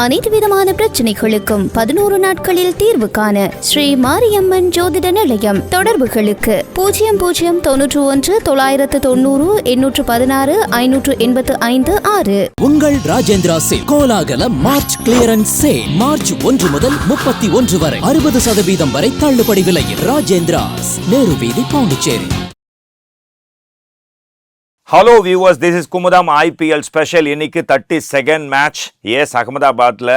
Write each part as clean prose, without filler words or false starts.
அனைத்து விதமான பிரச்சனைகளுக்கும் 11 நாட்களில் தீர்வு காண ஸ்ரீ மாரியம்மன் ஜோதிட நிலையம். தொடர்புகளுக்கு 0091 990 816 585 6. உங்கள் ராஜேந்திரா சேல் கோலாகல மார்ச் கிளியரன்ஸ் சேல் மார்ச் 1 முதல் 31 வரை 60% வரை தள்ளுபடி விலையில். ராஜேந்திராஸ், நேரு வீதி, Pondicherry. Hello viewers, this is Kumudam IPL special. இன்னைக்கு 32nd மேட்ச். எஸ், அகமதாபாத்தில்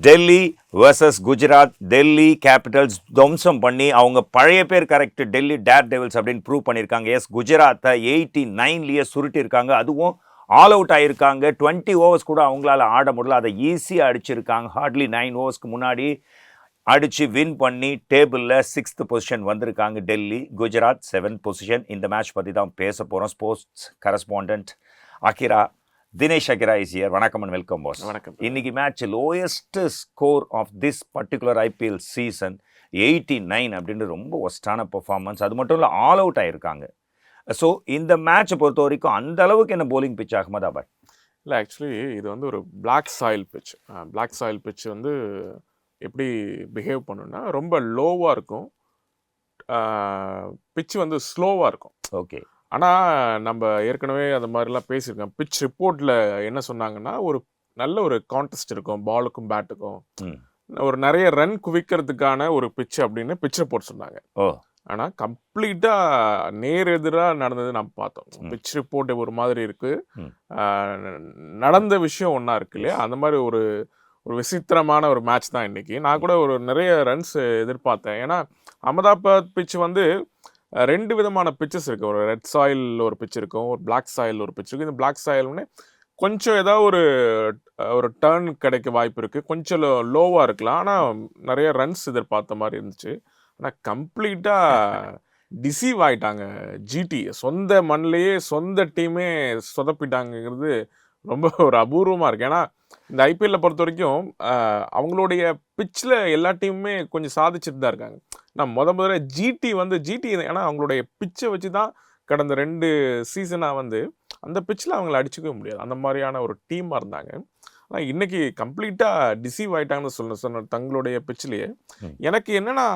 டெல்லி வர்சஸ் குஜராத். டெல்லி கேபிட்டல்ஸ் துவம்சம் பண்ணி அவங்க பழைய பேர் கரெக்ட், டெல்லி டேர் டெவில்ஸ் அப்படின்னு ப்ரூவ் பண்ணியிருக்காங்க. எஸ், குஜராத்தை 89லயே சுருட்டியிருக்காங்க. அதுவும் ஆல் அவுட் ஆகியிருக்காங்க. 20 ஓவர்ஸ் கூட அவங்களால ஆட முடியல. அதை ஈஸியாக அடிச்சிருக்காங்க. ஹார்ட்லி 9 ஓவர்ஸ்க்கு முன்னாடி அடித்து வின் பண்ணி டேபிளில் 6th பொசிஷன் வந்திருக்காங்க டெல்லி. Gujarat 7th position. இந்த மேட்ச் பற்றி தான் பேச போகிறோம். Sports correspondent Akira, Dinesh Akira is here. வணக்கம் அண்ட் வெல்கம் பாஸ். வணக்கம். இன்னைக்கு match lowest score of this particular IPL season 89 அப்படின்னு ரொம்ப ஒஸ்டான பெர்ஃபார்மன்ஸ். அது மட்டும் இல்லை, ஆல் அவுட் ஆகிருக்காங்க. ஸோ இந்த மேட்சை பொறுத்த வரைக்கும் அந்த அளவுக்கு என்ன போலிங் பிச் அகமதாபாத்? இல்லை, ஆக்சுவலி இது வந்து ஒரு black soil pitch. Black soil pitch வந்து எப்படி பிஹேவ் பண்ணுன்னா ரொம்ப லோவாக இருக்கும், பிச் வந்து ஸ்லோவாக இருக்கும். ஓகே. ஆனால் நம்ம ஏற்கனவே அந்த மாதிரிலாம் பேசியிருக்கோம். பிச் ரிப்போர்ட்டில் என்ன சொன்னாங்கன்னா, ஒரு நல்ல ஒரு கான்டெஸ்ட் இருக்கும் பாலுக்கும் பேட்டுக்கும், ஒரு நிறைய ரன் குவிக்கிறதுக்கான ஒரு பிச் அப்படின்னு பிச் ரிப்போர்ட் சொன்னாங்க. ஆனால் கம்ப்ளீட்டாக நேர் எதிராக நடந்தது நம்ம பார்த்தோம். பிச் ரிப்போர்ட் ஒரு மாதிரி இருக்குது, நடந்த விஷயம் ஒன்றா இருக்கு இல்லையா? அந்த மாதிரி ஒரு விசித்திரமான ஒரு மேட்ச் தான் இன்றைக்கி. நான் கூட ஒரு நிறைய ரன்ஸ் எதிர்பார்த்தேன். ஏன்னா அகமதாபாத் பிச் வந்து 2 விதமான பிச்சஸ் இருக்குது. ஒரு ரெட் சாயில் ஒரு பிச் இருக்கும், ஒரு பிளாக் சாயில் ஒரு பிச் இருக்குது. இந்த பிளாக் சாயில்னு கொஞ்சம் ஏதாவது ஒரு டர்ன் கிடைக்க வாய்ப்பு இருக்குது, கொஞ்சம் லோவாக இருக்கலாம். ஆனால் நிறைய ரன்ஸ் எதிர்பார்த்த மாதிரி இருந்துச்சு. ஆனால் கம்ப்ளீட்டாக டிசீவ் ஆகிட்டாங்க ஜிடி. சொந்த மண்ணிலேயே சொந்த டீமே சொதப்பிட்டாங்கிறது ரொம்ப ஒரு அபூர்வமாக இருக்குது. ஏன்னா இந்த ஐபிஎல்லை பொறுத்த வரைக்கும் அவங்களுடைய பிச்சில் எல்லா டீமுமே கொஞ்சம் சாதிச்சுட்டு தான் இருக்காங்க. நான் முதல்ல ஜிடி ஏன்னா அவங்களுடைய பிச்சை வச்சு தான் கடந்த 2 சீசனாக வந்து அந்த பிச்சில் அவங்கள அடிச்சுக்கவே முடியாது. அந்த மாதிரியான ஒரு டீமாக இருந்தாங்க. ஆனால் இன்றைக்கி கம்ப்ளீட்டாக டிசீவ் ஆகிட்டாங்கன்னு சொன்ன தங்களுடைய பிச்சிலேயே. எனக்கு என்னென்னா,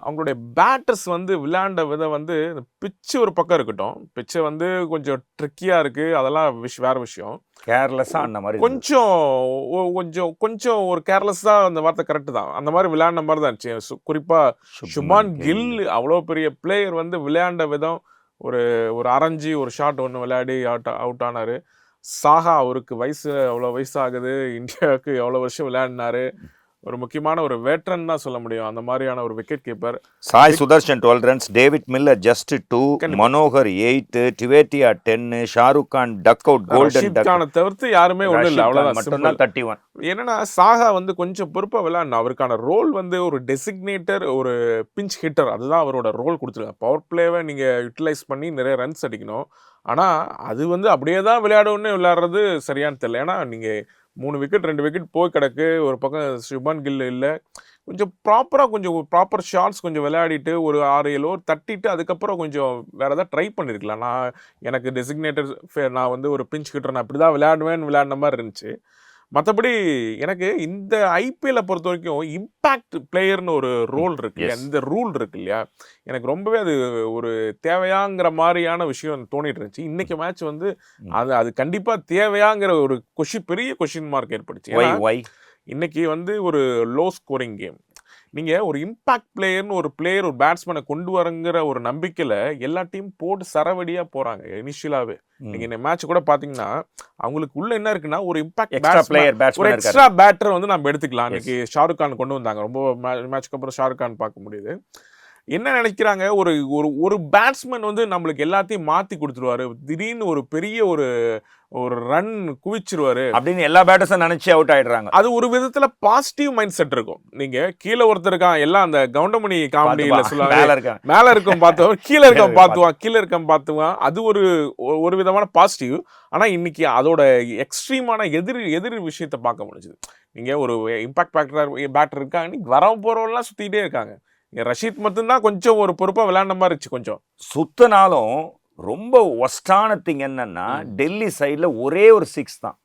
அவங்களுடைய பேட்டர்ஸ் வந்து விளையாண்ட விதம் வந்து பிச்சு ஒரு பக்கம் இருக்கட்டும், பிச்சை வந்து கொஞ்சம் ட்ரிக்கியாக இருக்குது, அதெல்லாம் வேறு விஷயம். கேர்லெஸ்ஸாக அந்த மாதிரி கொஞ்சம் ஒரு கேர்லெஸ்ஸாக, அந்த வார்த்தை கரெக்டு தான். அந்த மாதிரி விளையாண்ட மாதிரி தான் இருந்துச்சு. குறிப்பாக சுமான் கில் அவ்வளோ பெரிய பிளேயர் வந்து விளையாண்ட விதம், ஒரு அரைஞ்சி ஒரு ஷாட் ஒன்று விளையாடி அவுட் ஆனார். சாஹா, அவருக்கு அவ்வளோ வயசு ஆகுது, இந்தியாவுக்கு எவ்வளோ வருஷம் விளையாடினார், ஒரு முக்கியமான ஒரு வேட்ரன் தான் சொல்ல முடியும். அந்த மாதிரியான ஒரு wicket keeper. Sai Sudharsan 12 runs, David Miller just 2, Manohar 8, Tewatia 10, Shahrukh Khan duck out, golden duck தவிர்த்து யாருமே ஒன்றும் இல்லை, அவ்வளோதான் மட்டும்தான் 31. என்னன்னா சாஹா வந்து கொஞ்சம் பொறுப்பாக விளையாடணும். அவருக்கான ரோல் வந்து ஒரு டெசிக்னேட்டர், ஒரு பிஞ்ச் ஹிட்டர், அதுதான் அவரோட ரோல் கொடுத்துருக்காங்க. பவர் பிளேவை நீங்கள் யூட்டிலைஸ் பண்ணி நிறைய ரன்ஸ் அடிக்கணும். ஆனால் அது வந்து அப்படியே தான் விளையாடுறது சரியானு தெரியல. ஏன்னா நீங்கள் 3 விக்கெட் 2 விக்கெட் போய் கிடக்கு. ஒரு பக்கம் சுபான் கில் இல்லை, கொஞ்சம் ப்ராப்பர் ஷாட்ஸ் கொஞ்சம் விளையாடிட்டு ஒரு 6-7 ஓவர் தட்டிட்டு அதுக்கப்புறம் கொஞ்சம் வேறு ஏதாவது ட்ரை பண்ணியிருக்கலாம். எனக்கு டெசிக்னேட்டர், நான் வந்து ஒரு பிஞ்ச் ஹிட்டர், நான் இப்படி தான் விளையாடின மாதிரி இருந்துச்சு. மற்றபடி எனக்கு இந்த ஐபிஎல்லை பொறுத்த வரைக்கும் இம்பேக்ட் பிளேயர்னு ஒரு ரோல் இருக்கு, இந்த ரூல் இருக்கு இல்லையா, எனக்கு ரொம்பவே அது ஒரு தேவையாங்கிற மாதிரியான விஷயம் தோணிட்டு இருந்துச்சு. இன்னைக்கு மேட்ச் வந்து அது கண்டிப்பாக தேவையாங்கிற ஒரு பெரிய கொஷின் மார்க் ஏற்படுச்சு. இன்னைக்கு வந்து ஒரு லோ ஸ்கோரிங் கேம். நீங்கள் ஒரு இம்பாக்ட் பிளேயர்னு ஒரு பேட்ஸ்மேனை கொண்டு வரங்கிற ஒரு நம்பிக்கையில் எல்லா டீம் போட்டு சரவடியாக போகிறாங்க இனிஷியலாகவே. நீங்கள் இந்த மேட்ச் கூட பார்த்தீங்கன்னா அவங்களுக்கு உள்ள என்ன இருக்குன்னா, ஒரு இம்பாக்ட் ஒரு எக்ஸ்ட்ரா பேட்டர் வந்து நம்ம எடுத்துக்கலாம். இன்னைக்கு ஷாருக் கான் கொண்டு வந்தாங்க. ரொம்ப மேட்ச்க்கு அப்புறம் ஷாருக் கான் பார்க்க முடியுது. என்ன நினைக்கிறாங்க, ஒரு பேட்ஸ்மேன் வந்து நம்மளுக்கு எல்லாத்தையும் மாற்றி கொடுத்துருவாரு, திடீர்னு ஒரு பெரிய ஒரு ரன் குவிச்சிருவாரு அப்படின்னு எல்லா பேட்டர்ஸும் நினைச்சு அவுட் ஆயிடுறாங்க. அது ஒரு விதத்துல பாசிட்டிவ் மைண்ட் செட் இருக்கும். நீங்க கீழே ஒருத்தர் இருக்கான், எல்லாம் அந்த கவுண்டமணி காமெடியில சொல்லுவாங்க, மேல இருக்கும் பார்த்துவான், கீழே இருக்கம் பார்த்துவான். அது ஒரு விதமான பாசிட்டிவ். ஆனா இன்னைக்கு அதோட எக்ஸ்ட்ரீமான எதிர் விஷயத்தை பார்க்க முடிஞ்சுது. நீங்க ஒரு இம்பாக்ட் பேட்டர் இருக்காங்க, இன்னைக்கு வர போறவெல்லாம் சுத்திட்டே இருக்காங்க. ரஷீத் மட்டும்தான் கொஞ்சம் ஒரு பொறுப்பா விளையாண்ட மாதிரி இருந்துச்சு. கொஞ்சம் சுத்தினாலும் ரொம்ப ஒஸ்டான திங் என்னன்னா, டெல்லி சைடில் ஒரே ஒரு 6 தான்.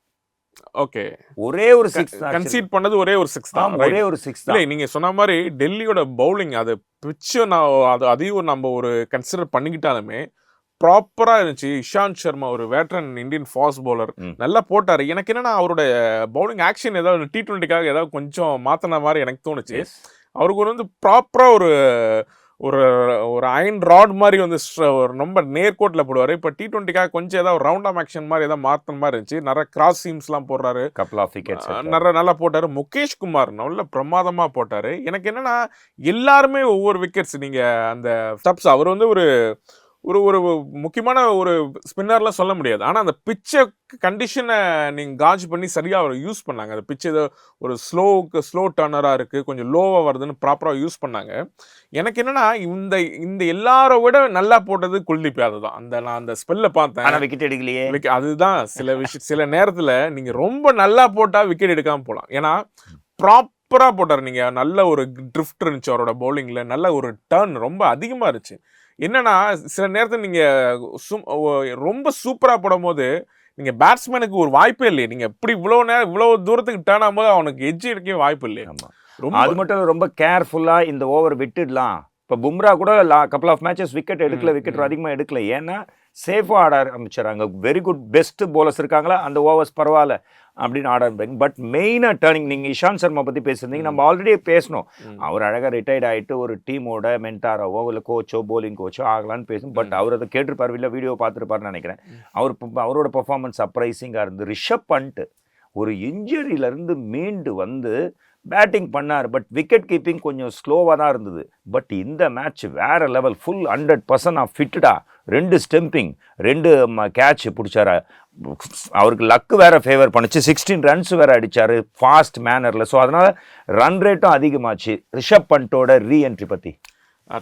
ஓகே, ஒரே ஒரு 6 தான் கன்சீட் பண்ணது ஒரே ஒரு 6 தான். ஒரே ஒரு 6 தான். இல்லை நீங்கள் சொன்ன மாதிரி டெல்லியோட பவுலிங் அது பிச்சு நான் அதையும் நம்ம ஒரு கன்சிடர் பண்ணிக்கிட்டாலுமே ப்ராப்பராக இருந்துச்சு. இஷாந்த் சர்மா ஒரு வேட்ரன் இந்தியன் ஃபாஸ்ட் பவுலர் நல்லா போட்டார். எனக்கு என்னன்னா அவரோட பவுலிங் ஆக்ஷன் ஏதாவது T20க்காக ஏதாவது கொஞ்சம் மாற்றின மாதிரி எனக்கு தோணுச்சு. அவருக்கு வந்து ப்ராப்பராக ஒரு ஒரு ஒரு அயன் ராட் மாதிரி வந்து ரொம்ப நேர்கோட்டில் போடுவார். இப்போ T20க்காக கொஞ்சம் ஏதாவது ரவுண்ட் ஆம் ஆக்ஷன் மாதிரி ஏதாவது மாற்றின மாதிரி இருந்துச்சு. நிறைய கிராஸ் சீம்ஸ்லாம் போடுறாரு, கப்பல் ஆஃப் விக்கெட்ஸ் நல்லா போட்டார். முகேஷ் குமார் நல்ல பிரமாதமாக போட்டார். எனக்கு என்னன்னா எல்லாருமே ஒவ்வொரு விக்கெட்ஸ் நீங்கள் அந்த ஸ்டப்ஸ் அவர் வந்து ஒரு ஒரு ஒரு முக்கியமான ஒரு ஸ்பின்னர்லாம் சொல்ல முடியாது. ஆனால் அந்த பிச்சை கண்டிஷனை நீங்கள் காஜ் பண்ணி சரியாக அவர் யூஸ் பண்ணாங்க. அந்த பிச்சு ஏதோ ஒரு ஸ்லோ டர்னராக இருக்குது, கொஞ்சம் லோவாக வருதுன்னு ப்ராப்பராக யூஸ் பண்ணாங்க. எனக்கு என்னன்னா இந்த இந்த எல்லாரை விட நல்லா போட்டது குல்தீப் யாதவ் தான். நான் அந்த ஸ்பெல்ல பார்த்தேன், விக்கெட் எடுக்கலையே. அதுதான் சில நேரத்தில் நீங்கள் ரொம்ப நல்லா போட்டால் விக்கெட் எடுக்காமல் போகலாம். ஏன்னா ப்ராப்பராக போட்டார். நீங்கள் நல்ல ஒரு ட்ரிஃப்ட் இருந்துச்சு அவரோட பவுலிங்கில், நல்ல ஒரு டர்ன் ரொம்ப அதிகமாக இருந்துச்சு. என்னன்னா சில நேரத்தில் நீங்கள் ரொம்ப சூப்பராக போடும் போது நீங்கள் பேட்ஸ்மேனுக்கு ஒரு வாய்ப்பே இல்லையே. நீங்கள் இப்படி இவ்வளோ தூரத்துக்கு டேர்ன் ஆகும்போது அவனுக்கு எட்ஜ் எடுக்கவே வாய்ப்பு இல்லையே. அது மட்டும் ரொம்ப கேர்ஃபுல்லாக இந்த ஓவர் விட்டுடலாம். இப்போ பும்ரா கூட கப்பல் ஆஃப் மேட்சஸ் விக்கெட் அதிகமாக எடுக்கல. ஏன்னா சேஃபாக ஆட ஆரம்பிச்சிடறாங்க. வெரி குட் பெஸ்ட் போலர்ஸ் இருக்காங்களா, அந்த ஓவர்ஸ் பரவாயில்ல அப்படின்னு ஆட ஆரம்பிங்க. பட் மெயினாக டர்னிங், நீங்கள் இஷாந்த் சர்மா பற்றி பேசுறீங்க, நம்ம ஆல்ரெடி பேசணும். அவர் அழகாக ரிட்டையர்ட் ஆகிட்டு ஒரு டீமோட மென்டாராவோ இல்லை கோச்சோ போலிங் கோச்சோ ஆகலான்னு பேசும். பட் அவர் அதை கேட்டிருப்பார், இல்லை வீடியோ பார்த்துருப்பாருன்னு நினைக்கிறேன். அவரோட பர்ஃபார்மன்ஸ் சர்ப்ரைசிங்காக இருந்து. ரிஷப் பண்ட் ஒரு இன்ஜுரியிலேருந்து மீண்டு வந்து பேட்டிங் பண்ணார். பட் விக்கெட் கீப்பிங் கொஞ்சம் ஸ்லோவாக தான் இருந்தது. பட் இந்த மேட்ச் வேற லெவல், ஃபுல் 100% ஃபிட்டடா, 2 ஸ்டெம்பிங் 2 கேட்ச் பிடிச்சாரு. அவருக்கு லக்கு வேற ஃபேவர் பண்ணுச்சு. 16 ரன்ஸ் வேற அடிச்சாரு ஃபாஸ்ட் மேனரில். ஸோ அதனால ரன் ரேட்டும் அதிகமாச்சு. ரிஷப் பண்டோட ரீஎன்ட்ரி பற்றி.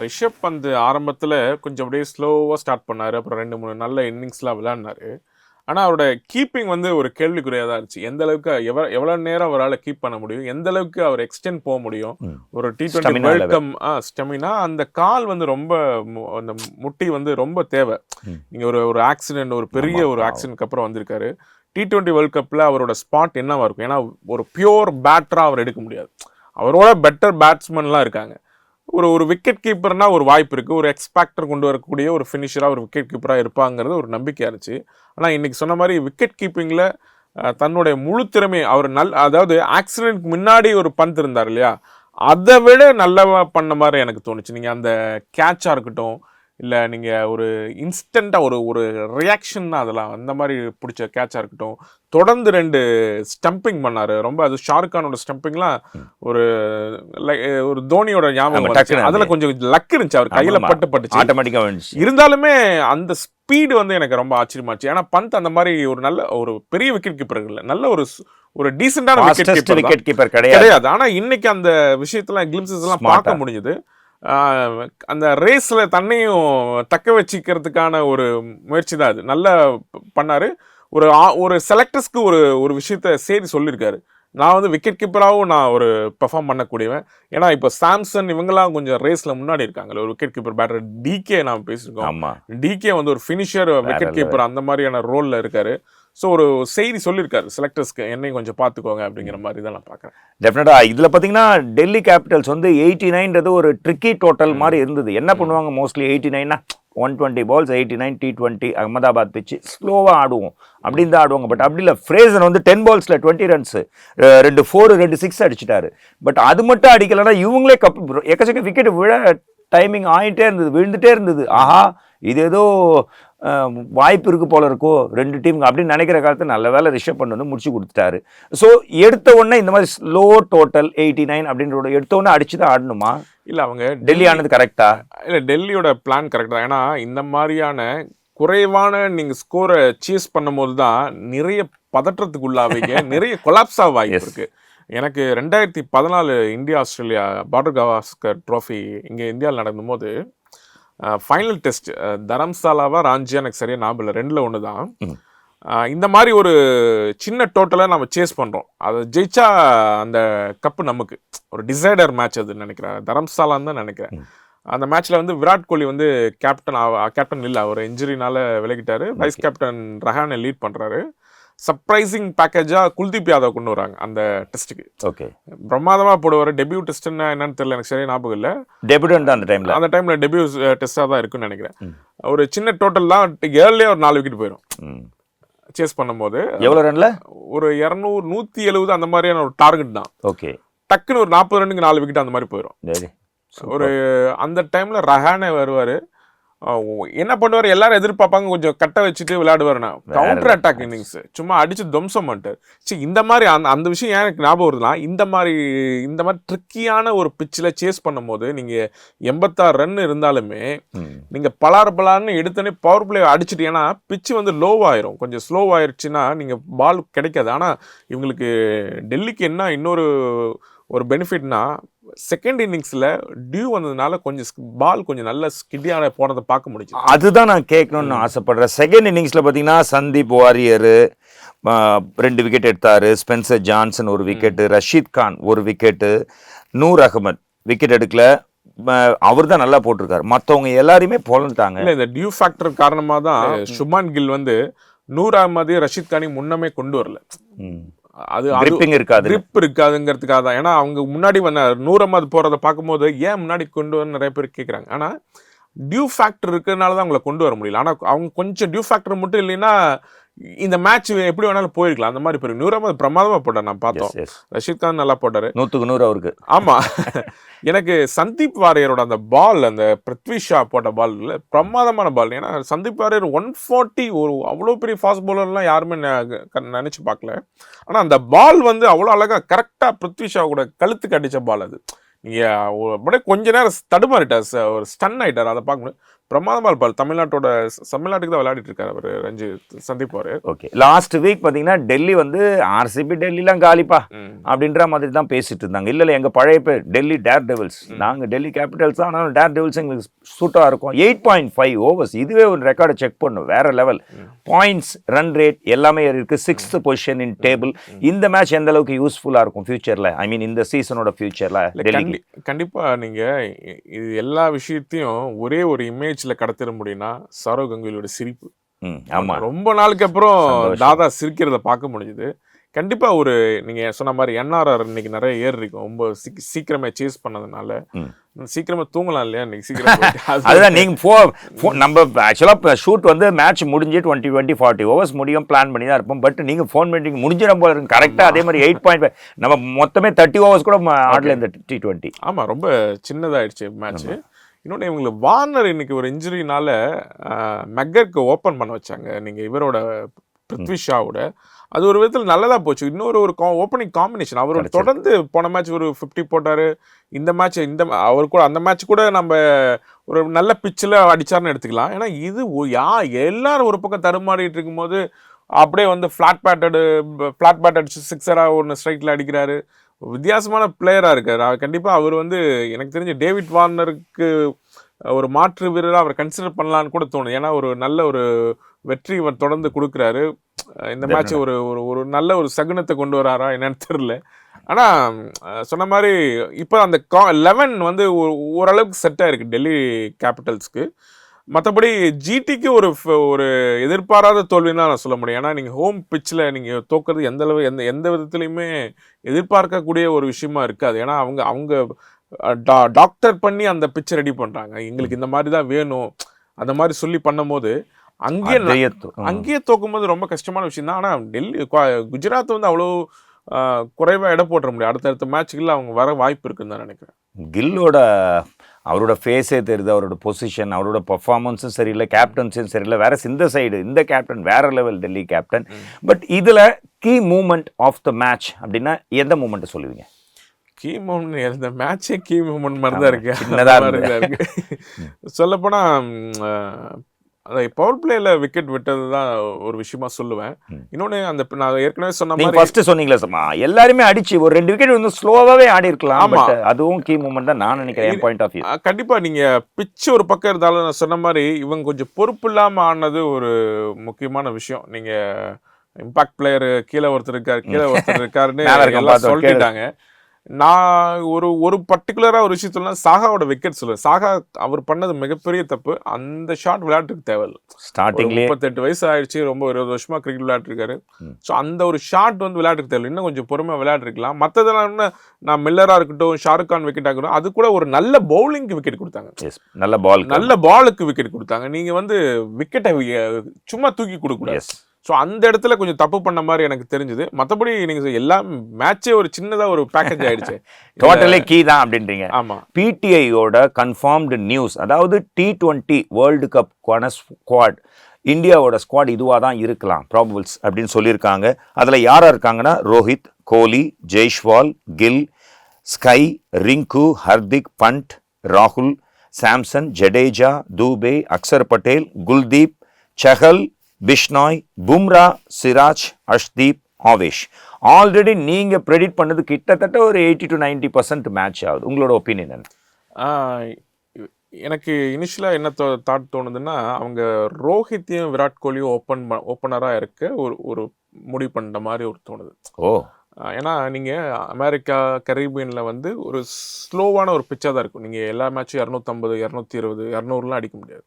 ரிஷப் பந்த் ஆரம்பத்தில் கொஞ்சம் அப்படியே ஸ்லோவாக ஸ்டார்ட் பண்ணார். அப்புறம் 2-3 நல்ல இன்னிங்ஸ்லாம் விளையாடினாரு. ஆனால் அவரோட கீப்பிங் வந்து ஒரு கேள்விக்குறியாக தான் இருந்துச்சு. எந்த அளவுக்கு எவ்வளோ நேரம் அவரால் கீப் பண்ண முடியும், எந்த அளவுக்கு அவர் எக்ஸ்டெண்ட் போக முடியும். ஒரு T20 வேர்ல்ட் கப் ஸ்டெமினா, அந்த கால் வந்து ரொம்ப அந்த முட்டி வந்து ரொம்ப தேவை. நீங்கள் ஒரு ஆக்சிடென்ட், ஒரு பெரிய ஒரு ஆக்சிடென்ட்க்கு அப்புறம் வந்திருக்காரு. T20 வேர்ல்ட் கப்பில் அவரோட ஸ்பாட் என்னவா இருக்கும்? ஏன்னா ஒரு பியோர் பேட்டராக அவர் எடுக்க முடியாது. அவரோட பெட்டர் பேட்ஸ்மேன்லாம் இருக்காங்க. ஒரு விக்கெட் கீப்பர்னா ஒரு வாய்ப்பு இருக்குது. ஒரு எக்ஸ்பேக்டர் கொண்டு வரக்கூடிய ஒரு ஃபினிஷராக ஒரு விக்கெட் கீப்பராக இருப்பாங்கிறது ஒரு நம்பிக்கையாக இருந்துச்சு. ஆனால் இன்றைக்கி சொன்ன மாதிரி விக்கெட் கீப்பிங்கில் தன்னுடைய முழு திறமை அவர் அதாவது ஆக்சிடென்ட்க்கு முன்னாடி ஒரு பந்த் இருந்தார் இல்லையா, அதை விட நல்லவா பண்ண மாதிரி எனக்கு தோணுச்சு. நீங்கள் அந்த கேட்சாக இருக்கட்டும், இல்லை நீங்கள் ஒரு இன்ஸ்டண்ட்டாக ஒரு ரியாக்ஷன் தான், அதெல்லாம் அந்த மாதிரி பிடிச்ச கேட்சாக இருக்கட்டும், தொடர்ந்து 2 ஸ்டம்பிங் பண்ணார். ரொம்ப அது ஷாருக் கானோட ஸ்டம்பிங்லாம் ஒரு தோனியோட ஞாபகம், அதில் கொஞ்சம் லக் இருந்துச்சு. அவர் கையில் பட்டுச்சு ஆட்டோமேட்டிக்காக. இருந்தாலுமே அந்த ஸ்பீடு வந்து எனக்கு ரொம்ப ஆச்சரியமாச்சு. ஏன்னா பந்த் அந்த மாதிரி ஒரு நல்ல ஒரு பெரிய விக்கெட் கீப்பர் இல்லை, நல்ல ஒரு டீசெண்டான விக்கெட் கீப்பர் கிடையாது. ஆனால் இன்னைக்கு அந்த விஷயத்தெல்லாம் கிளிம்சஸ் எல்லாம் பார்க்க முடிஞ்சது. அந்த ரேஸில் தன்னையும் தக்க வச்சுக்கிறதுக்கான ஒரு முயற்சி தான் அது. நல்லா பண்ணார். ஒரு செலக்டர்ஸ்க்கு ஒரு விஷயத்த சரி சொல்லியிருக்காரு. நான் வந்து விக்கெட் கீப்பராகவும் நான் ஒரு பெர்ஃபார்ம் பண்ணக்கூடியவன். ஏன்னா இப்போ சாம்சன் இவங்கெல்லாம் கொஞ்சம் ரேஸில் முன்னாடி இருக்காங்களே. ஒரு விக்கெட் கீப்பர் பேட்டர் டிகே நாம் பேசியிருக்கோம். டிகே வந்து ஒரு ஃபினிஷர் விக்கெட் கீப்பர் அந்த மாதிரியான ரோலில் இருக்காரு. ஸோ ஒரு செய்தி சொல்லியிருக்காரு செலக்டர்ஸ்க்கு, என்னையும் கொஞ்சம் பார்த்துக்கோங்க அப்படிங்கிற மாதிரி தான் நான் பார்க்குறேன். டெஃபினட்டாக இதில் பார்த்தீங்கன்னா டெல்லி கேபிட்டல்ஸ் வந்து 89ன்றது ஒரு ட்ரிக்கி டோட்டல் மாதிரி இருந்தது. என்ன பண்ணுவாங்க மோஸ்ட்லி 89னா 120 balls 89 T20 அகமதாபாத் பிச்சு ஸ்லோவாக ஆடுவோம் அப்படின்னு தான் ஆடுவாங்க. பட் அப்படி இல்லை, ஃப்ரேசர் வந்து 10 balls 20 runs 2 4 2 6 அடிச்சிட்டாரு. பட் அது மட்டும் அடிக்கலைன்னா இவங்களே எக்கச்சக்க விக்கெட் விழ டைமிங் ஆகிட்டே இருந்தது, விழுந்துட்டே இருந்தது. ஆஹா, இது ஏதோ வாய்ப்பு இருக்குது போல இருக்கோ 2 டீம் அப்படின்னு நினைக்கிற காலத்தை நல்ல வேலை ரிஷப் பண்ட் வந்து முடிச்சு கொடுத்துட்டாரு. ஸோ எடுத்த உடனே இந்த மாதிரி ஸ்லோ டோட்டல் 89 அப்படின்ற எடுத்த உடனே அடிச்சு தான் ஆடணுமா? இல்லை, அவங்க டெல்லி ஆனது கரெக்டா? இல்லை, டெல்லியோட பிளான் கரெக்ட் தான். ஏன்னா இந்த மாதிரியான குறைவான நீங்கள் ஸ்கோரை சீஸ் பண்ணும்போது தான் நிறைய பதற்றத்துக்குள்ளாவீங்க, நிறைய கொலாப்ஸ் ஆக வாய்ப்பு இருக்குது. எனக்கு 2014 India Australia border Gavaskar trophy இங்கே இந்தியாவில் நடக்கும்போது ஃபைனல் டெஸ்ட் தரம்சாலாவா ராஞ்சியா எனக்கு சரியாக ஞாபகம் இல்லை, 2ல் 1 தான். இந்த மாதிரி ஒரு சின்ன டோட்டலாக நம்ம சேஸ் பண்ணுறோம். அதை ஜெயிச்சா அந்த கப்பு நமக்கு ஒரு டிசைடர் மேட்ச் அது நினைக்கிறேன், தரம்சாலான்னு தான் நினைக்கிறேன். அந்த மேட்ச்சில் வந்து விராட் கோலி வந்து கேப்டன் இல்லை, அவர் இன்ஜுரினால விலகிட்டார். வைஸ் கேப்டன் ரஹானை லீட் பண்ணுறாரு. சர்ப்ரைசிங் பேக்கேஜாக குல்தீப் யாதவ் கொண்டு வராங்க அந்த டெஸ்ட்டுக்கு. ஓகே, பிரமாதமாக போடுவார். டெபியூ டெஸ்ட்னா என்னன்னு தெரியல, எனக்கு சரியா ஞாபகம் இல்லை. டெபியூட் அந்த டைமில் டெபியூ டெஸ்ட்டாக தான் இருக்குன்னு நினைக்கிறேன். ஒரு சின்ன டோட்டல் தான், ஏர்லேயே ஒரு 4 விக்கெட் போயிடும் சேஸ் பண்ணும்போது. எவ்வளோ ரன்ல? ஒரு 200 170 அந்த மாதிரியான ஒரு டார்கெட் தான். ஓகே, டக்குன்னு ஒரு 40 ரன்னுக்கு 4 விக்கெட் அந்த மாதிரி போயிடும். ஒரு அந்த டைம்ல ரஹானே வருவாரு. என்ன பண்ணுவார், எல்லாரும் எதிர்பார்ப்பாங்க கொஞ்சம் கட்ட வச்சுட்டு விளையாடுவாருன்னா, கவுண்டர் அட்டாக் இன்னிங்ஸ் சும்மா அடிச்சு துவம்சம் பண்ணிட்டார். சரி, இந்த மாதிரி அந்த விஷயம் ஏன் எனக்கு ஞாபகம் வருதுன்னா, இந்த மாதிரி ட்ரிக்கியான ஒரு பிச்சில் சேஸ் பண்ணும்போது நீங்க 86 ரன் இருந்தாலுமே நீங்க பலார்னு எடுத்தோடனே பவர் பிளே அடிச்சுட்டு, ஏன்னா பிச்சு வந்து லோவாயிரும், கொஞ்சம் ஸ்லோ ஆயிடுச்சுன்னா நீங்க பால் கிடைக்காது. ஆனா இவங்களுக்கு டெல்லிக்கு என்ன இன்னொரு ஒரு பெனிஃபிட்னா, செகண்ட் இன்னிங்ஸ்ல டியூ வந்ததுனால கொஞ்சம் நல்ல ஸ்கிட்டியான போனதை பார்க்க முடிஞ்சு. அதுதான் நான் கேட்கணும்னு ஆசைப்படுறேன். செகண்ட் இன்னிங்ஸ்ல பாத்தீங்கன்னா சந்தீப் வாரியர் 2 விக்கெட் எடுத்தாரு, Spencer Johnson 1 wicket, Rashid Khan 1 wicket, Noor Ahmad wicket எடுக்கல, அவர் தான் நல்லா போட்டிருக்காரு. மற்றவங்க எல்லாருமே பொழந்துட்டாங்க. இல்லை, இந்த டியூ ஃபேக்டர் காரணமாக தான் சுப்மான் கில் வந்து நூர் அகமது ரஷீத் கானி முன்னமே கொண்டு வரல. அது கிரிப் இருக்காதுங்கிறதுக்காக தான். ஏன்னா அவங்க முன்னாடி வந்த நூர் அகமது போறதை பார்க்கும்போது ஏன் முன்னாடி கொண்டு வர நிறைய பேர் கேட்குறாங்க. ஆனா டியூ ஃபேக்டர் இருக்கிறதுனால தான் அவங்களை கொண்டு வர முடியல. ஆனா அவங்க கொஞ்சம் டியூ ஃபேக்டர் மட்டும் இல்லைன்னா இந்த மேட்ச் எப்படி வேணாலும் போயிருக்கலாம். அந்த மாதிரி போயிருக்கு. 100 அகமது பிரமாதமா போட்டார், நான் பார்த்தோம். ரஷீத் கான் நல்லா போட்டாரு, 100க்கு 100 அவருக்கு. ஆமா, எனக்கு சந்தீப் வாரியரோட அந்த பால், அந்த பிருத்வி ஷா போட்ட பால் பிரமாதமான பால். ஏன்னா சந்தீப் வாரியர் 140 ஒரு அவ்வளோ பெரிய ஃபாஸ்ட் பவுலர்லாம் யாருமே நினைச்சு பார்க்கல. ஆனால் அந்த பால் வந்து அவ்வளோ அழகா கரெக்டாக பிருத்வி ஷா கூட கழுத்துக்கு அடித்த பால். அது நீங்கள் கொஞ்ச நேரம் தடுமாறிட்டார், ஒரு ஸ்டன் ஆகிட்டார். அதை பார்க்கணும். பிரமாதமான பால். தமிழ்நாட்டுக்கு தான் விளையாடிட்டு இருக்காரு அவர், Sandeep Warrier. Okay, last week பார்த்தீங்கன்னா டெல்லி வந்து RCB டெல்லிலாம் காலிப்பா அப்படின்ற மாதிரி தான் பேசிட்டு இருந்தாங்க. இல்லை எங்கள் பழைய பேர் டெல்லி டேர் டெவில்ஸ், நாங்கள் டெல்லி கேபிட்டல்ஸ் தான், ஆனால் டேர் டெவில்ஸ் எங்களுக்கு சூட்டாக இருக்கும். 8.5 ஓவர்ஸ், இதுவே ஒரு ரெக்கார்டை செக் பண்ணும், வேற லெவல். பாயிண்ட்ஸ், ரன் ரேட் எல்லாமே இருக்கு. 6th position in table. இந்த மேட்ச் எந்த அளவுக்கு யூஸ்ஃபுல்லாக இருக்கும் ஃபியூச்சரில், ஐ மீன் இந்த சீசனோட ஃபியூச்சரில்? கண்டிப்பாக நீங்கள் இது எல்லா விஷயத்தையும் ஒரே ஒரு இமேஜ் கடத்திட முடியும்னா சௌரவ் கங்குலியோட சிரிப்பு. ரொம்ப நாளுக்கு அப்புறம் தாதா சிரிக்கிறத பார்க்க முடியுது. கண்டிப்பா ஒரு நீங்க சொன்ன மாதிரி NRR இன்னைக்கு நிறைய ஏறி இருக்கும். ரொம்ப சீக்கிரமே சேஸ் பண்ணதுனால சீக்கிரமா தூங்கலாம் இல்லையா இன்னைக்கு சீக்கிரம். அதுதான் நீங்க நம்ம ஆக்சுவலா ஷூட் வந்து மேட்ச் முடிஞ்சு 20-40 ஓவர்ஸ் முடியும் பிளான் பண்ணி தான் இருப்போம். பட் நீங்க ஃபோன் பண்ணி முடிஞ்சிடும் போல இருக்கு கரெக்டா. அதே மாதிரி 8.5 நம்ம மொத்தமே 30 ஓவர்ஸ் கூட ஆடல இந்த T20. ஆமா, ரொம்ப சின்னதாயிடுச்சு மேட்ச். இன்னொன்று இவங்களுக்கு வார்னர் இன்னைக்கு ஒரு இன்ஜுரினால மெக்கருக்கு ஓப்பன் பண்ண வச்சாங்க. நீங்கள் இவரோட பிருத்வி ஷாவோட அது ஒரு விதத்தில் நல்லதாக போச்சு. இன்னொரு ஓப்பனிங் காம்பினேஷன். அவரோட தொடர்ந்து போன மேட்ச் ஒரு 50 போட்டார். இந்த மேட்ச் அவர் கூட அந்த மேட்ச் கூட நம்ம ஒரு நல்ல பிச்சில் அடிச்சார்னு எடுத்துக்கலாம். ஏன்னா இது எல்லாரும் ஒரு பக்கம் தருமாறிட்டு இருக்கும்போது அப்படியே வந்து ஃப்ளாட் பேட் அடிச்சு 6 ஒன்று ஸ்ட்ரைக்கில் அடிக்கிறாரு. வித்தியாசமான பிளேயராக இருக்கார். கண்டிப்பாக அவர் வந்து எனக்கு தெரிஞ்ச டேவிட் வார்னருக்கு ஒரு மாற்று வீரராக அவர் கன்சிடர் பண்ணலான்னு கூட தோணுது. ஏன்னா ஒரு நல்ல ஒரு வெற்றி இவர் தொடர்ந்து கொடுக்குறாரு. இந்த மேட்ச் ஒரு ஒரு நல்ல ஒரு சகுனத்தை கொண்டு வராரா என்னன்னு தெரியல. ஆனால் சொன்ன மாதிரி இப்போ அந்த 11 வந்து ஓரளவுக்கு செட் ஆயிருக்கு டெல்லி கேபிட்டல்ஸ்க்கு. மற்றபடி ஜிடிக்கு ஒரு எதிர்பாராத தோல்வின்னு தான் நான் சொல்ல முடியும். ஏன்னா நீங்கள் ஹோம் பிச்சில் நீங்கள் தோக்கிறது எந்த விதத்துலையுமே எதிர்பார்க்கக்கூடிய ஒரு விஷயமா இருக்காது. ஏன்னா அவங்க டாக்டர் பண்ணி அந்த பிச்சை ரெடி பண்ணுறாங்க. எங்களுக்கு இந்த மாதிரி தான் வேணும் அந்த மாதிரி சொல்லி பண்ணும்போது அங்கேயே தோக்கும்போது ரொம்ப கஷ்டமான விஷயம் தான். ஆனால் குஜராத் வந்து அவ்வளோ குறைவாக இடம் போட்டுற முடியும். அடுத்தடுத்த மேட்சுகளில் அவங்க வர வாய்ப்பு இருக்குன்னு தான் நினைக்கிறேன். கில்லோட அவரோட ஃபேஸே தெரியுது, அவரோட பொசிஷன், அவரோட பர்ஃபார்மன்ஸும் சரியில்லை, கேப்டன்ஸும் சரியில்லை. வேற இந்த சைடு இந்த கேப்டன் வேற லெவல் டெல்லி கேப்டன். பட் இதில் key moment of the match அப்படின்னா எந்த மூமெண்ட்டை சொல்லுவீங்க? கீ மூமெண்ட் இந்த மேட்சே கீ மூமெண்ட் மாதிரி தான் இருக்கு. சொல்லப்போனால் அந்த பவர் பிளேல விக்கெட் விட்டது தான் ஒரு விஷயமா சொல்லுவேன். இன்னொன்று அந்த நான் ஏற்கனவே சொன்ன மாதிரி ஃபர்ஸ்ட் சொன்னீங்களா எல்லாருமே அடிச்சு ஒரு 2 விக்கெட் வந்து ஸ்லோவாகவே ஆடி இருக்கலாம். அதுவும் கீ மூமெண்ட் தான் நான் நினைக்கிறேன் பாயிண்ட் ஆஃப் வியூ. கண்டிப்பாக நீங்கள் பிச்சு ஒரு பக்கம் இருந்தாலும் நான் சொன்ன மாதிரி இவங்க கொஞ்சம் பொறுப்பு இல்லாமல் ஆனது ஒரு முக்கியமான விஷயம். நீங்கள் இம்பாக்ட் பிளேயர் கீழே ஒருத்தர் இருக்காருன்னு சொல்லிட்டாங்க. நான் ஒரு பர்டிகுலராக ஒரு விஷயம் சொல்லலாம், சாகாவோட விக்கெட் சொல்லுவேன். சாகா அவர் பண்ணது மிகப்பெரிய தப்பு. அந்த ஷாட் விளையாட்டுக்கு தேவையில்லை. ஸ்டார்டிங்லேயே 38 வயசு ஆயிடுச்சு, ரொம்ப 20 வருஷமா கிரிக்கெட் விளையாட்டுருக்காரு. ஸோ அந்த ஒரு ஷாட் வந்து விளையாட்டுக்கு தேவையில்லை. இன்னும் கொஞ்சம் பொறுமையாக விளையாட்டுருக்கலாம். மற்றதெல்லாம் நான் மில்லராக இருக்கட்டும், ஷாருக் கான் விக்கெட் ஆகட்டும், அது கூட ஒரு நல்ல பவுலிங்க்கு விக்கெட் கொடுத்தாங்க. நல்ல பாலுக்கு விக்கெட் கொடுத்தாங்க. நீங்க வந்து விக்கெட்டை சும்மா தூக்கி கொடுக்கூடாது. ஸோ அந்த இடத்துல கொஞ்சம் தப்பு பண்ண மாதிரி எனக்கு தெரிஞ்சுது. மற்றபடி நீங்கள் எல்லா மேட்சே ஒரு சின்னதாக ஒரு பேக்கேஜ் ஆயிடுச்சு. டோட்டலே கீ தான் அப்படின்றீங்க. ஆமாம். பிடிஐயோட கன்ஃபார்ம்டு நியூஸ், அதாவது T20 வேர்ல்டு கப்க்கான ஸ்குவாட், இந்தியாவோட ஸ்குவாட் இதுவாக தான் இருக்கலாம் ப்ராபபிள்ஸ் அப்படின்னு சொல்லியிருக்காங்க. அதில் யாராக இருக்காங்கன்னா ரோஹித், கோலி, ஜெய்ஷ்வால், கில், ஸ்கை, ரிங்கு, ஹர்திக், பண்ட், ராகுல், சாம்சன், ஜடேஜா, தூபே, அக்சர் பட்டேல், குல்தீப், சஹல், பிஷ்னாய், பும்ரா, சிராஜ், அஷ்தீப், ஆவேஷ். ஆல்ரெடி நீங்கள் ப்ரெடிக்ட் பண்ணது கிட்டத்தட்ட ஒரு 80 to 90% மேட்ச் ஆகுது. உங்களோட ஒப்பீனியன் என்ன? எனக்கு இனிஷியலாக என்ன தாட் தோணுதுன்னா, அவங்க ரோஹித்தையும் விராட் கோலியும் ஓப்பனராக இருக்க ஒரு முடிவு பண்ணுற மாதிரி ஒரு தோணுது. ஏன்னா நீங்கள் அமெரிக்கா கரீபியனில் வந்து ஒரு ஸ்லோவான ஒரு பிச்சாக தான் இருக்கும். நீங்கள் எல்லா மேட்சும் 250, 220, 200லாம் அடிக்க முடியாது.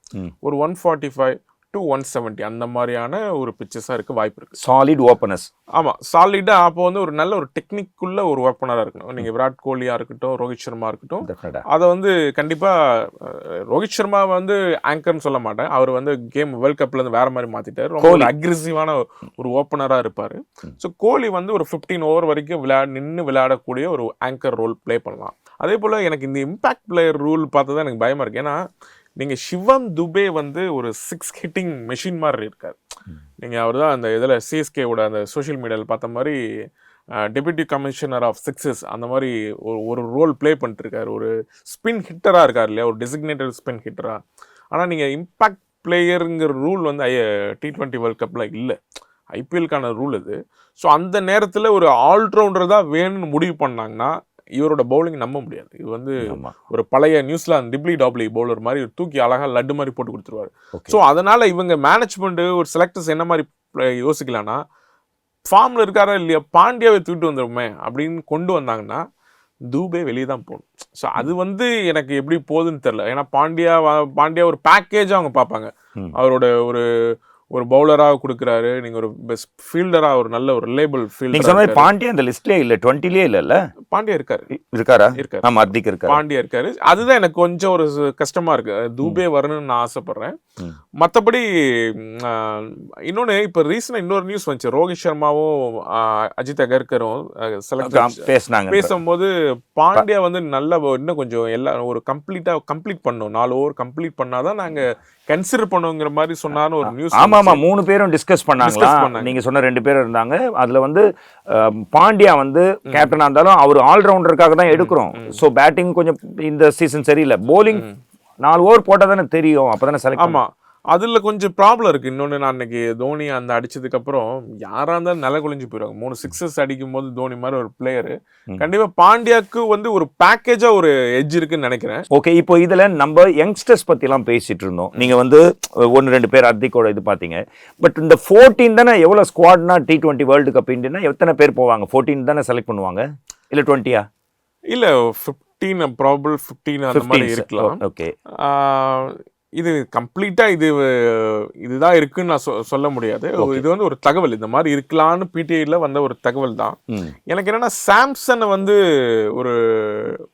ஒரு 145 to 170 அந்த மாதிரியான ஒரு பிச்சஸாக இருக்க வாய்ப்பு இருக்குது. Solid openers. ஆமாம், சாலிடாக. அப்போ வந்து ஒரு நல்ல ஒரு டெக்னிக்குள்ள ஒரு ஓப்பனராக இருக்கணும். நீங்கள் விராட் கோலியாக இருக்கட்டும், ரோஹித் சர்மா இருக்கட்டும், அதை வந்து கண்டிப்பாக ரோஹித் சர்மா வந்து ஆங்கர்னு சொல்ல மாட்டேன். அவர் வந்து கேம் வேர்ல்ட் கப்லேருந்து வேறு மாதிரி மாற்றிட்டார். ரொம்ப ஒரு அக்ரெசிவான ஒரு ஓப்பனராக இருப்பார். ஸோ கோலி வந்து ஒரு 15 ஓவர் வரைக்கும் நின்று விளையாடக்கூடிய ஒரு ஆங்கர் ரோல் ப்ளே பண்ணலாம். அதே போல் எனக்கு இந்த இம்பேக்ட் பிளேயர் ரூல் பார்த்து தான் எனக்கு பயமாக இருக்குது. ஏன்னா நீங்கள் சிவம் துபே வந்து ஒரு 6 ஹிட்டிங் மெஷின் மாதிரி இருக்கார். நீங்கள் அவர் தான் அந்த இதில் சிஎஸ்கேவோட அந்த சோஷியல் மீடியாவில் பார்த்த மாதிரி டெப்யூட்டி கமிஷனர் ஆஃப் சிக்ஸஸ் அந்த மாதிரி ஒரு ரோல் ப்ளே பண்ணிட்டுருக்காரு. ஒரு ஸ்பின் ஹிட்டராக இருக்கார் இல்லையா, ஒரு டெசிக்னேட்டட் ஸ்பின் ஹிட்டராக. ஆனால் நீங்கள் இம்பேக்ட் பிளேயருங்கிற ரூல் வந்து T20 வேர்ல்ட் கப்பில் இல்லை, ஐபிஎல்கான ரூல் இது. ஸோ அந்த நேரத்தில் ஒரு ஆல்ரவுண்டர் தான் வேணும்னு முடிவு பண்ணாங்கன்னா இவரோட பவுலிங் நம்ப முடியாது. இது வந்து ஒரு பழைய நியூசிலாந்து டிப்ளி டாப்லி பவுலர் மாதிரி தூக்கி அழகாக லட்டு மாதிரி போட்டு கொடுத்துருவாரு. ஸோ அதனால இவங்க மேனேஜ்மெண்ட் ஒரு செலக்டர்ஸ் என்ன மாதிரி யோசிக்கலாம்னா, ஃபார்மில் இருக்காரா இல்லையா, பாண்டியாவை தூக்கிட்டு வந்துருமே அப்படின்னு கொண்டு வந்தாங்கன்னா தூபே வெளியே தான் போகணும். ஸோ அது வந்து எனக்கு எப்படி போகுதுன்னு தெரியல. ஏன்னா பாண்டியா ஒரு பேக்கேஜாக அவங்க பார்ப்பாங்க. அவரோட ஒரு பவுலராக கொடுக்குறாரு, நீங்கள் ஒரு பெஸ்ட் ஃபீல்டராக, ஒரு நல்ல ஒரு ரிலேபிள் ஃபீல்டர். பாண்டியா அந்த லிஸ்ட்லேயே இல்லை, 20லேயே இல்லைல்ல. பாண்டியா இருக்காரு. பாண்டியா இருக்காரு. அதுதான் எனக்கு கொஞ்சம் ஒரு கஷ்டமா இருக்கு. தூபே வரணும்னு நான் ஆசைப்படுறேன். மற்றபடி இன்னொன்று இப்போ ரீசெண்டாக இன்னொரு நியூஸ் வந்துச்சு. ரோஹித் சர்மாவும் அஜித் அகர்கரும் பேசும்போது பாண்டியா வந்து நல்ல இன்னும் கொஞ்சம் ஒரு கம்ப்ளீட் பண்ணணும், 4 ஓவர் கம்ப்ளீட் பண்ணாதான் நாங்கள் கன்சிடர் பண்ணுங்கிற மாதிரி சொன்னான்னு ஒரு நியூஸ். ஆமா 3 பேரும் டிஸ்கஸ் பண்ணாங்களா? நீங்க சொன்ன 2 பேர் இருந்தாங்க. அதுல வந்து பாண்டியா வந்து கேப்டனா இருந்தாலும் அவர் ஆல்ரவுண்டருக்காக தான் எடுக்கிறோம். ஸோ பேட்டிங் கொஞ்சம் இந்த சீசன் சரியில்லை. போலிங் 4 ஓவர் போட்டால் தானே தெரியும், அப்போ தானே செலக்ட். ஆமாம், அதில் கொஞ்சம் ப்ராப்ளம் இருக்குது. இன்னொன்று, நான் அன்றைக்கி தோனி அந்த அடித்ததுக்கப்புறம் யாராக இருந்தாலும் நில குளிஞ்சு போயிடுவாங்க. 3 சிக்ஸஸ் அடிக்கும் போது தோனி மாதிரி ஒரு பிளேயரு கண்டிப்பாக பாண்டியாவுக்கு வந்து ஒரு பேக்கேஜாக ஒரு எட்ஜ் இருக்குன்னு நினைக்கிறேன். ஓகே, இப்போ இதில் நம்ம யங்ஸ்டர்ஸ் பற்றிலாம் பேசிகிட்டு இருந்தோம். நீங்கள் வந்து 1-2 பேர் அர்த்திக்கோட இது பார்த்தீங்க. பட் இந்த 14 தானே எவ்வளோ ஸ்குவாட்னா T20 வேர்ல்டு கப் இந்தியன்னா எத்தனை பேர் போவாங்க? 14 தானே செலக்ட் பண்ணுவாங்க, இல்லை 20-ஆ? இல்லை 15, ப்ராபபிள் 15 அந்த மாதிரி இருக்கலாம். ஓகே, இது கம்ப்ளீட்டாக இதுதான் இருக்குன்னு நான் சொல்ல முடியாது. இது வந்து ஒரு தகவல், இந்த மாதிரி இருக்கலான்னு பிடிஐல வந்த ஒரு தகவல் தான். எனக்கு என்னன்னா, சாம்சனை வந்து ஒரு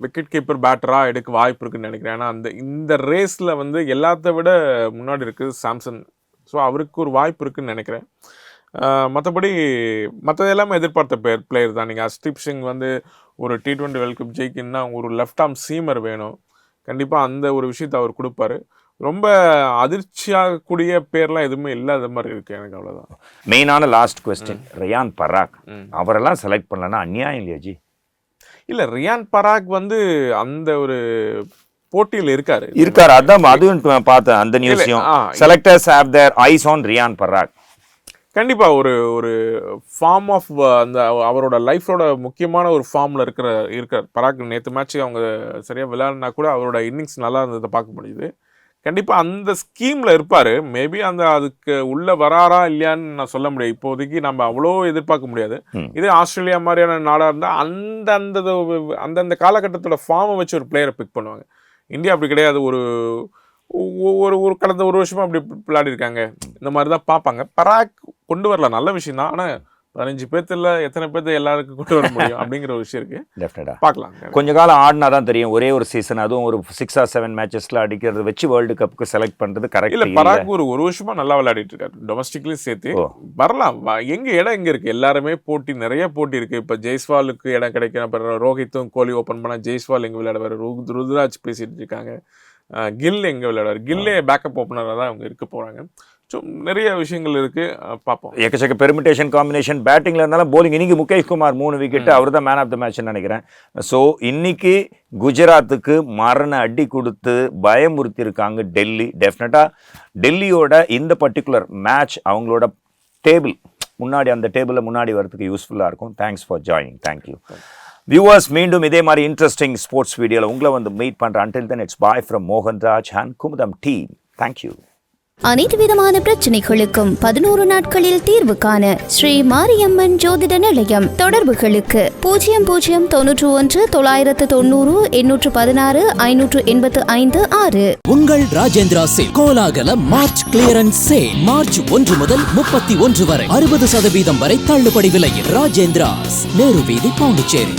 விக்கெட் கீப்பர் பேட்டராக எடுக்க வாய்ப்பு இருக்குன்னு நினைக்கிறேன். ஏன்னா இந்த ரேஸில் வந்து எல்லாத்த விட முன்னாடி இருக்குது சாம்சன். ஸோ அவருக்கு ஒரு வாய்ப்பு இருக்குன்னு நினைக்கிறேன். மற்றபடி மற்றது எல்லாமே எதிர்பார்த்த பிளேயர் தான். நீங்கள் அஸ்தீப் சிங் வந்து ஒரு T20 வேர்ல்ட் கப் ஜெயிக்கணும்னா ஒரு லெஃப்ட் ஆர்ம் சீமர் வேணும். கண்டிப்பாக அந்த ஒரு விஷயத்தை அவர் கொடுப்பாரு. ரொம்ப அதிர்ச்சியாகக்கூடிய பேர்லாம் எதுவுமே இல்லாத மாதிரி இருக்கு எனக்கு, அவ்வளோதான். மெயினான லாஸ்ட் கொஸ்டின், ரியான் பராக் அவரெல்லாம் செலக்ட் பண்ணலன்னா அநியாயம் இல்லையா ஜி? இல்லை, ரியான் பராக் வந்து அந்த ஒரு போட்டியில் இருக்காரு. அதான் அதுவும் பார்த்தேன் அந்த நியூஸையும். Selectors have their eyes on Riyan Parag. கண்டிப்பாக ஒரு ஃபார்ம் ஆஃப் அந்த அவரோட லைஃபோட முக்கியமான ஒரு ஃபார்மில் இருக்கார் பராக். நேற்று மேட்ச்சு அவங்க சரியாக விளையாடினா கூட அவரோட இன்னிங்ஸ் நல்லா இருந்ததை பார்க்க முடியுது. கண்டிப்பாக அந்த ஸ்கீமில் இருப்பார். மேபி அதுக்கு உள்ளே வராரா இல்லையான்னு நான் சொல்ல முடியாது. இப்போதைக்கு நம்ம அவ்வளோ எதிர்பார்க்க முடியாது. இதே ஆஸ்திரேலியா மாதிரியான நாடாக இருந்தால் அந்தந்த காலகட்டத்தோட ஃபார்மை வச்சு ஒரு பிளேயரை பிக் பண்ணுவாங்க. இந்தியா அப்படி கிடையாது. ஒரு கடந்த ஒரு வருஷமாக அப்படி விளையாடி இருக்காங்க. இந்த மாதிரி தான் பார்ப்பாங்க. பராக் கொண்டு வரலாம், நல்ல விஷயம் தான். ஆனால் 15 பேர்த்துல எத்தனை பேர்த்து எல்லாருக்கும் கொண்டு வர முடியும் அப்படிங்கிற ஒரு விஷயம் இருக்கு. டெஃபினட்டாக பார்க்கலாம். கொஞ்ச காலம் ஆடினா தான் தெரியும். ஒரே ஒரு சீசன், அதுவும் ஒரு 6 or 7 மேட்சஸ்ல அடிக்கிறது வச்சு வேர்ல்டு கப்புக்கு செலக்ட் பண்றது கரெக்ட் இல்ல. பராக் ஒரு வருஷமா நல்லா விளையாடிட்டு இருக்காரு, டொமஸ்டிக்லயும் சேர்த்து. வரலாம். இடம் எங்க இருக்கு? எல்லாருமே நிறைய போட்டி இருக்கு. இப்ப ஜெய்ஸ்வாலுக்கு இடம் கிடைக்கும். அப்புறம் ரோஹித்தும் கோலி ஓபன் பண்ணா ஜெய்ஸ்வால் எங்க விளையாடுவாரு, ருத்ராஜ் பேசிட்டு இருக்காங்க, கில் எங்க விளையாடுவாரு, கில்லே பேக்கப் ஓப்பனராக தான் அவங்க இருக்க போறாங்க. ஸோ நிறைய விஷயங்கள் இருக்கு, பார்ப்போம். எக்கச்சக்க பெர்மிட்டேஷன் காம்பினேஷன் பேட்டிங்ல இருந்தாலும் போலிங். இன்னைக்கு முகேஷ் குமார் 3 விக்கெட், அவர் தான் மேன் ஆஃப் த மேட்ச்னு நினைக்கிறேன். ஸோ இன்னைக்கு குஜராத்துக்கு மரண அடி கொடுத்து பயமுறுத்தி இருக்காங்க டெல்லி. டெஃபினட்டாக டெல்லியோட இந்த பர்டிகுலர் மேட்ச் அவங்களோட டேபிள் முன்னாடி, அந்த டேபிளில் முன்னாடி வரதுக்கு யூஸ்ஃபுல்லாக இருக்கும். Thanks for joining. Thank you viewers. மீண்டும் இதே மாதிரி இன்ட்ரெஸ்டிங் ஸ்போர்ட்ஸ் வீடியோவில் உங்களை மீட் பண்ணுறேன். Until then it's bye from Mohanraj and Kumudam team. Thank you. அனைத்து விதமான பிரச்சனைகளுக்கும் 11 நாட்களில் தீர்வு காண ஸ்ரீ மாரியம்மன் ஜோதிட நிலையம். தொடர்புகளுக்கு 0091 990 816 585 6. உங்கள் ராஜேந்திரா சேல் கோலாகல மார்ச் கிளியரன்ஸ் சேல் மார்ச் 1 முதல் 31 வரை 60% வரை தள்ளுபடி விலையில். ராஜேந்திராஸ், நேரு வீதி, பாண்டிச்சேரி.